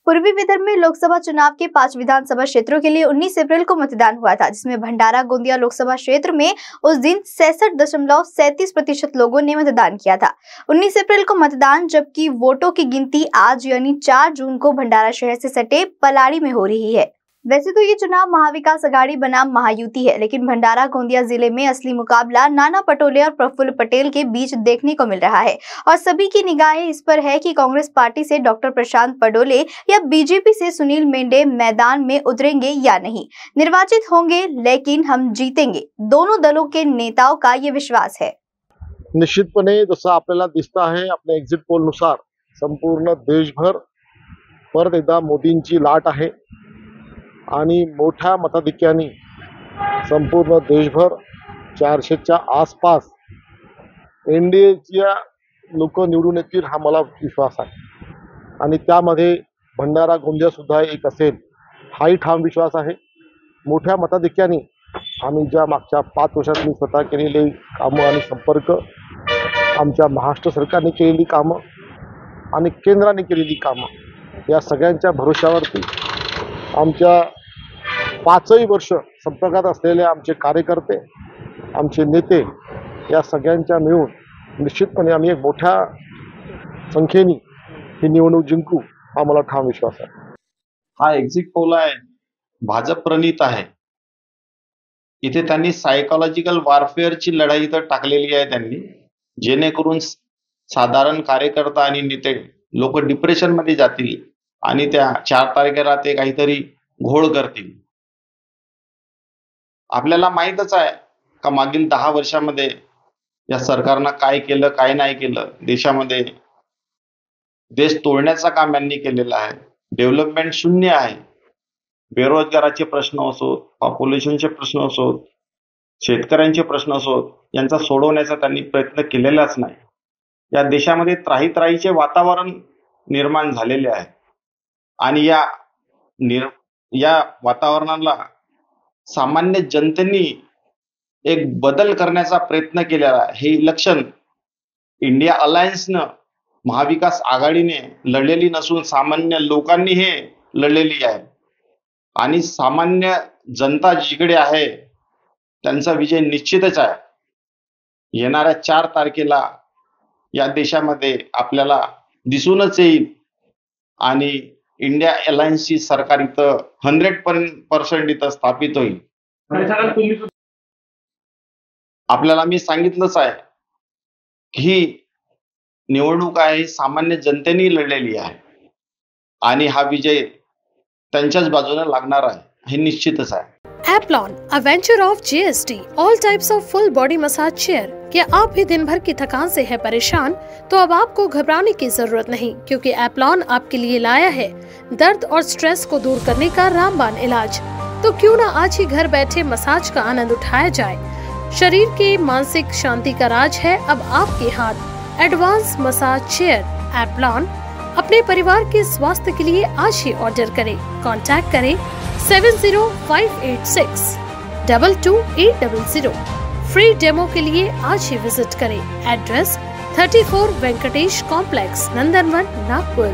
पूर्वी विदर्भ में लोकसभा चुनाव के 5 विधानसभा क्षेत्रों के लिए 19 अप्रैल को मतदान हुआ था, जिसमें भंडारा गोंदिया लोकसभा क्षेत्र में उस दिन 66.37% लोगों ने मतदान किया था। 19 अप्रैल को मतदान, जबकि वोटों की गिनती आज यानी 4 जून को भंडारा शहर से सटे पलाड़ी में हो रही है। वैसे तो ये चुनाव महाविकास अघाड़ी बनाम महायुति है, लेकिन भंडारा गोंदिया जिले में असली मुकाबला नाना पटोले और प्रफुल्ल पटेल के बीच देखने को मिल रहा है और सभी की निगाहें इस पर है कि कांग्रेस पार्टी से डॉक्टर प्रशांत पडोले या बीजेपी से सुनील मेंढे मैदान में उतरेंगे या नहीं। निर्वाचित होंगे, लेकिन हम जीतेंगे, दोनों दलों के नेताओं का ये विश्वास है। निश्चितपणे जसं आपल्याला दिसत आहे आपल्या एक्झिट पोल नुसार संपूर्ण देशभर परत एकदा मोदींची लाट आहे आणि मोठ्या मताधिक्याने संपूर्ण देशभर 400च्या आसपास एनडीएच्या लोक निवडून येतील हा मला विश्वास आहे आणि त्यामध्ये भंडारा गोंदिया सुद्धा एक असेल हाही ठाम विश्वास आहे। मोठ्या मताधिक्याने आम्ही ज्या मागच्या 5 वर्षात मी स्वतः केलेली कामं आणि संपर्क, आमच्या महाराष्ट्र सरकारने केलेली कामं आणि केंद्राने केलेली कामं या सगळ्यांच्या भरोश्यावरती आमच्या 5ही वर्ष संपर्कात असलेले आमचे कार्यकर्ते, आमचे नेते या सगळ्यांच्या मिळून निश्चितपणे आम्ही एक मोठ्या संख्येने ही निवडणूक जिंकू हा मला ठाम विश्वास आहे। हा एक्झिट पोल आहे भाजप प्रणीत आहे। इथे त्यांनी सायकोलॉजिकल वॉरफेअरची लढाई तर टाकलेली आहे त्यांनी, जेणेकरून साधारण कार्यकर्ता आणि नेते लोक डिप्रेशन मध्ये जातील आणि त्या 4 तारखेला ते काहीतरी घोळ करतील। आपल्याला माहीतच आहे का मागील 10 वर्षामध्ये या सरकारनं काय केलं काय नाही केलं। देशामध्ये देश तोडण्याचं काम यांनी केलेलं आहे। डेव्हलपमेंट शून्य आहे। बेरोजगाराचे प्रश्न असो, पॉप्युलेशनचे प्रश्न असो, शेतकऱ्यांचे प्रश्न असो, यांचा सोडवण्याचा त्यांनी प्रयत्न केलेलाच नाही। या देशामध्ये त्राही-त्राहीचे वातावरण निर्माण झालेले आहे आणि या वातावरणाला सामान्य जनतेने एक बदल करण्याचा प्रयत्न केलेला आहे। हे इलेक्शन इंडिया अलायन्सनं, महाविकास आघाडीने लढलेली नसून सामान्य लोकांनी हे लढलेली आहे आणि सामान्य जनता जिकडे आहे त्यांचा विजय निश्चितच आहे। येणाऱ्या 4 तारखेला या देशामध्ये आपल्याला दिसूनच येईल आणि इंडिया अलायन्सची सरकार इथं 100% इथं स्थापित होईल। आपल्याला मी सांगितलंच आहे की निवडणूक आहे सामान्य जनतेने लढलेली आहे आणि हा विजय त्यांच्याच बाजूने लागणार आहे हे निश्चितच आहे। Applon, a venture of GST, all types of full body massage chair। क्या आप भी दिन भर की थकान से है परेशान? तो अब आपको घबराने की जरूरत नहीं, क्योंकि Applon आपके लिए लाया है दर्द और स्ट्रेस को दूर करने का रामबाण इलाज। तो क्यों ना आज ही घर बैठे मसाज का आनंद उठाया जाए। शरीर के मानसिक शांति का राज है अब आपके हाथ। एडवांस मसाज चेयर Applon अपने परिवार के स्वास्थ्य के लिए आज ही ऑर्डर करें। कॉन्टैक्ट करें 70586 22800। फ्री डेमो के लिए आज ही विजिट करें। एड्रेस 34 वेंकटेश कॉम्प्लेक्स, नंदनवन, नागपुर।